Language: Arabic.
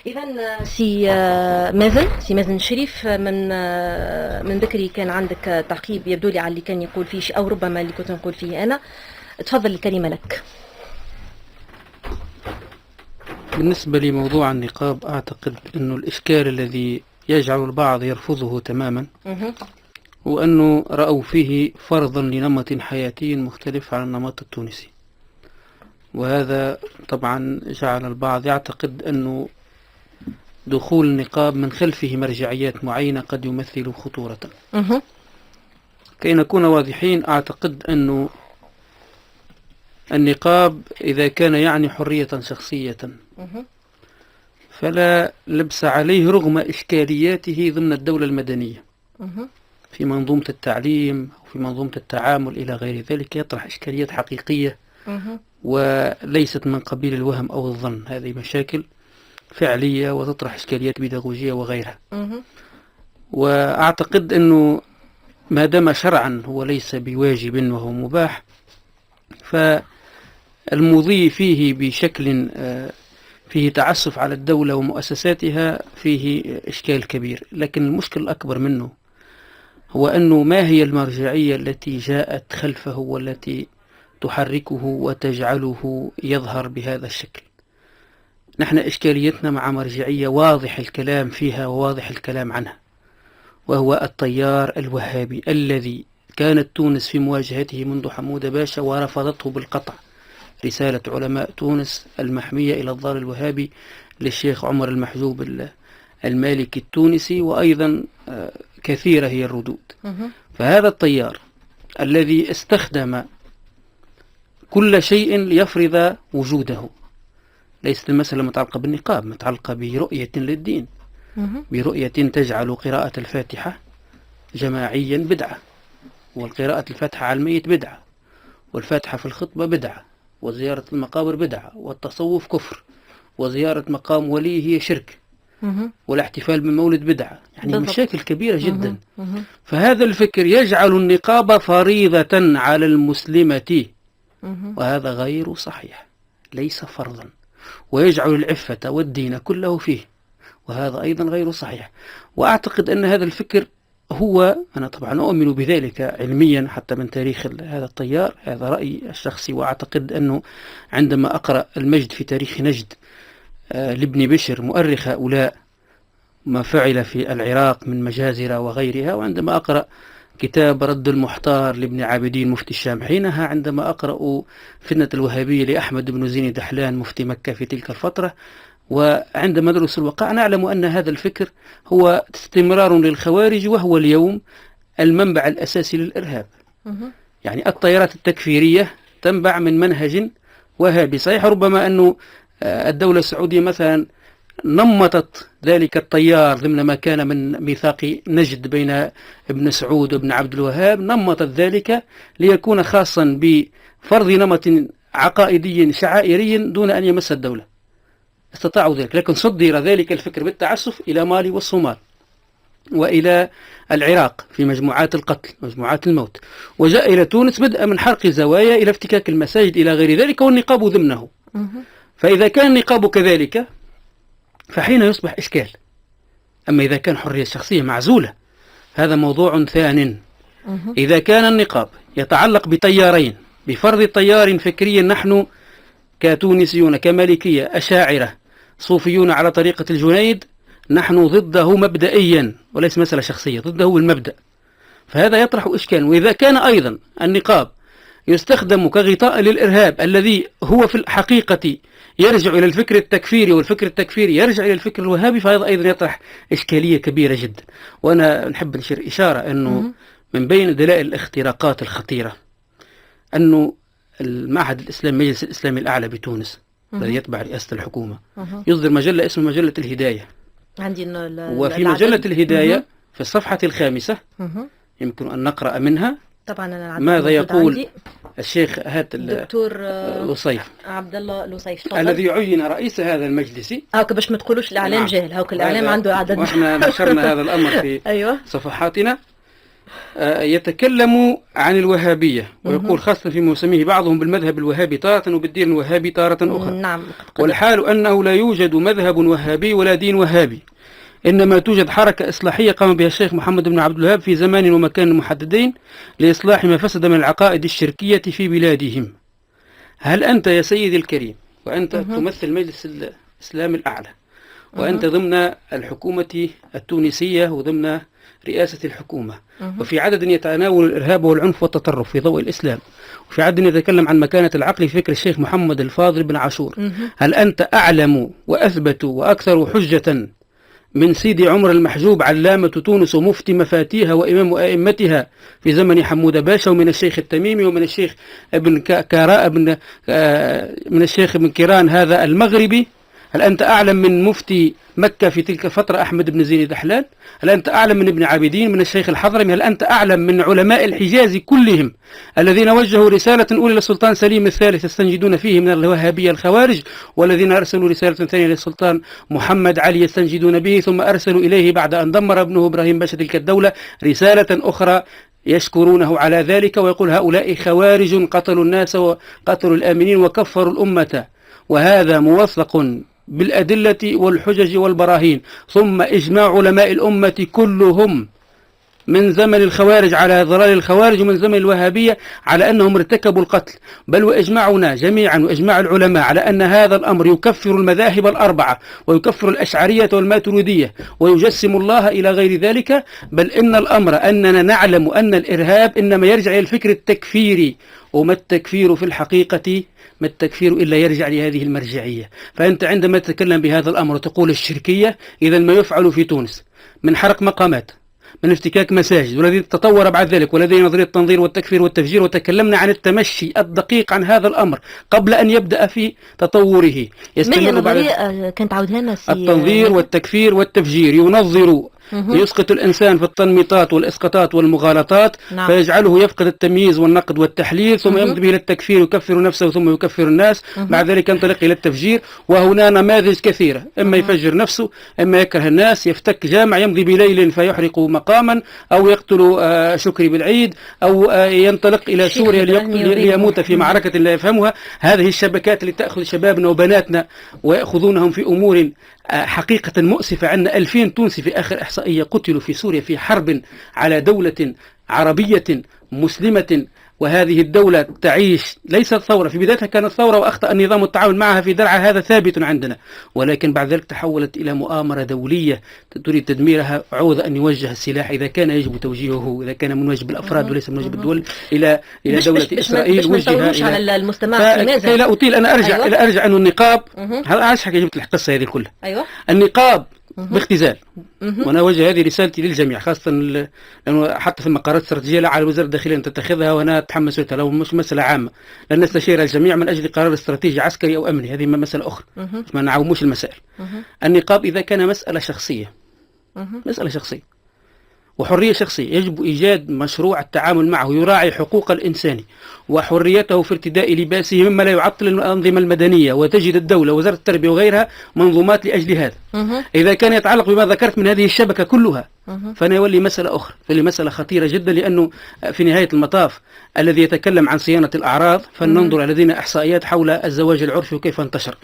إذا سي مازن شريف، من ذكري كان عندك تعقيب يبدو لي على اللي كان يقول فيه أو ربما اللي كنت نقول فيه أنا. تفضل، الكلمة لك. بالنسبة لموضوع النقاب، أعتقد أنه الإشكال الذي يجعل البعض يرفضه تماما هو أنه رأوا فيه فرضا لنمط حياتي مختلف عن النمط التونسي، وهذا طبعا جعل البعض يعتقد أنه دخول النقاب من خلفه مرجعيات معينة قد يمثل خطورة. كي نكون واضحين، أعتقد أنه النقاب إذا كان يعني حرية شخصية فلا لبس عليه رغم إشكالياته ضمن الدولة المدنية في منظومة التعليم أو في منظومة التعامل إلى غير ذلك، يطرح إشكاليات حقيقية وليست من قبيل الوهم أو الظن. هذه مشاكل فعلية وتطرح إشكاليات بيداغوجية وغيرها. وأعتقد أنه ما دام شرعا هو ليس بواجب وهو مباح، فالمضي فيه بشكل فيه تعسف على الدولة ومؤسساتها فيه إشكال كبير. لكن المشكل الأكبر منه هو أنه ما هي المرجعية التي جاءت خلفه والتي تحركه وتجعله يظهر بهذا الشكل. نحن إشكاليتنا مع مرجعية واضح الكلام فيها وواضح الكلام عنها، وهو التيار الوهابي الذي كانت تونس في مواجهته منذ حمود باشا ورفضته بالقطع. رسالة علماء تونس المحمية إلى الضال الوهابي للشيخ عمر المحجوب المالكي التونسي، وأيضا كثيرة هي الردود. فهذا التيار الذي استخدم كل شيء ليفرض وجوده، ليست المسألة متعلقة بالنقاب، متعلقة برؤية للدين، برؤية تجعل قراءة الفاتحة جماعيا بدعة، والقراءة الفاتحة على الميت بدعة، والفاتحة في الخطبة بدعة، وزيارة المقابر بدعة، والتصوف كفر، وزيارة مقام ولي هي شرك، والاحتفال بمولد بدعة. يعني مشاكل كبيرة جدا. فهذا الفكر يجعل النقاب فريضة على المسلمة، وهذا غير صحيح، ليس فرضا، ويجعل العفة والدين كله فيه، وهذا أيضا غير صحيح. وأعتقد أن هذا الفكر هو، أنا طبعا أؤمن بذلك علميا حتى من تاريخ هذا التيار، هذا رأيي الشخصي. وأعتقد أنه عندما أقرأ المجد في تاريخ نجد لابن بشر مؤرخ هؤلاء ما فعل في العراق من مجازر وغيرها، وعندما أقرأ كتاب رد المحتار لابن عابدين مفتي الشام حينها، عندما أقرأ فتنة الوهابية لأحمد بن زين دحلان مفتي مكة في تلك الفترة، وعندما ندرس الواقع نعلم أن هذا الفكر هو استمرار للخوارج، وهو اليوم المنبع الأساسي للإرهاب. يعني التيارات التكفيرية تنبع من منهج وهابي. صحيح ربما أن الدولة السعودية مثلا نمطت ذلك التيار ضمن ما كان من ميثاق نجد بين ابن سعود وابن عبد الوهاب، نمطت ذلك ليكون خاصا بفرض نمط عقائدي شعائري دون أن يمس الدولة. استطاعوا ذلك، لكن صدر ذلك الفكر بالتعسف إلى مالي والصومال وإلى العراق في مجموعات القتل، مجموعات الموت، وجاء إلى تونس بدءا من حرق زوايا إلى افتكاك المساجد إلى غير ذلك، والنقاب ضمنه. فإذا كان النقاب كذلك فحين يصبح إشكال. أما إذا كان حرية شخصية معزولة هذا موضوع ثان. إذا كان النقاب يتعلق بتيارين، بفرض تيار فكري، نحن كتونسيون كمالكية أشاعرة صوفيون على طريقة الجنيد نحن ضده مبدئيا وليس مسألة شخصية، ضده المبدأ، فهذا يطرح إشكال. وإذا كان أيضا النقاب يستخدم كغطاء للإرهاب الذي هو في الحقيقة يرجع إلى الفكر التكفيري، والفكر التكفيري يرجع إلى الفكر الوهابي، فهذا أيضا يطرح إشكالية كبيرة جدا. وأنا نحب نشير إشارة أنه من بين دلائل الاختراقات الخطيرة أنه المعهد الإسلامي، مجلس الإسلامي الأعلى بتونس الذي يتبع رئاسة الحكومة، يصدر مجلة اسمها مجلة الهداية. وفي مجلة الهداية في الصفحة 5 يمكن أن نقرأ منها طبعا ماذا يقول الشيخ الدكتور لصيف عبد الله لصيف الذي عين رئيس هذا المجلس. هاك باش ما تقولوش الإعلام جاهل، هاك الإعلام عنده عدد. واحنا نشرنا هذا الأمر في أيوة. صفحاتنا. يتكلم عن الوهابية ويقول خاصة في موسمه بعضهم بالمذهب الوهابي تارة وبالدين الوهابي تارة أخرى. نعم. والحال أنه لا يوجد مذهب وهابي ولا دين وهابي، إنما توجد حركة إصلاحية قام بها الشيخ محمد بن عبد الوهاب في زمان ومكان محددين لإصلاح ما فسد من العقائد الشركية في بلادهم. هل أنت يا سيدي الكريم وأنت تمثل مجلس الإسلام الأعلى وأنت ضمن الحكومة التونسية وضمن رئاسة الحكومة وفي عدد يتناول الإرهاب والعنف والتطرف في ضوء الإسلام، وفي عدد يتكلم عن مكانة العقل في فكر الشيخ محمد الفاضل بن عاشور، هل أنت أعلم وأثبت وأكثر حجة من سيدي عمر المحجوب علامة تونس ومفتي مفاتيها وإمام أئمتها في زمن حمود باشا، ومن الشيخ التميمي ومن الشيخ ابن كاراء من الشيخ ابن كيران هذا المغربي؟ هل أنت أعلم من مفتي مكة في تلك الفترة أحمد بن زين دحلان؟ هل أنت أعلم من ابن عابدين من الشيخ الحضرمي؟ هل أنت أعلم من علماء الحجاز كلهم الذين وجهوا رسالة أولى للسلطان سليم الثالث يستنجدون فيه من الوهابية الخوارج، والذين أرسلوا رسالة ثانية للسلطان محمد علي يستنجدون به، ثم أرسلوا إليه بعد أن دمر ابنه إبراهيم باشا تلك الدولة رسالة أخرى يشكرونه على ذلك، ويقول هؤلاء خوارج قتلوا الناس وقتلوا الآمنين وكفروا الأمة، وهذا موثق بالأدلة والحجج والبراهين، ثم إجماع علماء الأمة كلهم من زمن الخوارج على ضلال الخوارج ومن زمن الوهابية على أنهم ارتكبوا القتل، بل وإجماعنا جميعا وإجماع العلماء على أن هذا الأمر يكفر المذاهب الأربعة ويكفر الأشعرية والماتريدية ويجسم الله إلى غير ذلك، بل إن الأمر أننا نعلم أن الإرهاب إنما يرجع إلى الفكر التكفيري، وما التكفير في الحقيقة ما التكفير إلا يرجع لهذه المرجعية. فأنت عندما تتكلم بهذا الأمر وتقول الشركية، إذا ما يفعل في تونس من حرق مقامات، من افتكاك مساجد، والذي تطور بعد ذلك ولديه نظرية التنظير والتكفير والتفجير، وتكلمنا عن التمشي الدقيق عن هذا الأمر قبل أن يبدأ في تطوره. يستمر بعد كانت عاود لنا التنظير والتكفير والتفجير، ينظر يسقط الإنسان في التنميطات والإسقاطات والمغالطات، نعم. فيجعله يفقد التمييز والنقد والتحليل، ثم يمضي به إلى التكفير، يكفر نفسه ثم يكفر الناس، بعد ذلك ينطلق إلى التفجير. وهنا نماذج كثيرة، إما يفجر نفسه، إما يكره الناس، يفتك جامع، يمضي بليل فيحرق مقاما، أو يقتل شكري بالعيد، أو ينطلق إلى سوريا ليموت في معركة لا يفهمها. هذه الشبكات اللي تأخذ شبابنا وبناتنا ويأخذونهم في أمور حقيقة مؤسفة. عندنا 2000 تونسي في آخر إحصائية قتلوا في سوريا في حرب على دولة عربية مسلمة، وهذه الدولة تعيش ليست ثورة، في بدايتها كانت ثورة وأخطأ النظام التعاون معها في درعا، هذا ثابت عندنا، ولكن بعد ذلك تحولت إلى مؤامرة دولية تريد تدميرها، عوض أن يوجه السلاح إذا كان يجب توجيهه، إذا كان من واجب الأفراد وليس من واجب الدول إلى دولة إسرائيل، وجهها على المستمع كي لا أطيل أنا أرجع أيوة. إلى أنه النقاب، هل أشحك جبت القصة هذه كلها؟ أيوة. النقاب باختزال، وأنا أوجه هذه رسالتي للجميع، خاصة لأنه حتى ثم قرارات استراتيجية لا على وزارة الداخلية أن تتخذها، وأنا أتحمس لها، لو مش مسألة عامة لن نستشير الجميع من أجل قرار استراتيجي عسكري أو أمني، هذه مسألة أخرى، ما نعوموش المسائل. النقاب إذا كان مسألة شخصية، مسألة شخصية وحرية شخصية، يجب إيجاد مشروع التعامل معه يراعي حقوق الإنسان وحريته في ارتداء لباسه مما لا يعطل الأنظمة المدنية، وتجد الدولة وزارة التربية وغيرها منظومات لأجل هذا. إذا كان يتعلق بما ذكرت من هذه الشبكة كلها فأنا يولي مسألة أخرى، فلي مسألة خطيرة جدا، لأنه في نهاية المطاف الذي يتكلم عن صيانة الأعراض فلننظر لدينا إحصائيات حول الزواج العرفي وكيف انتشر.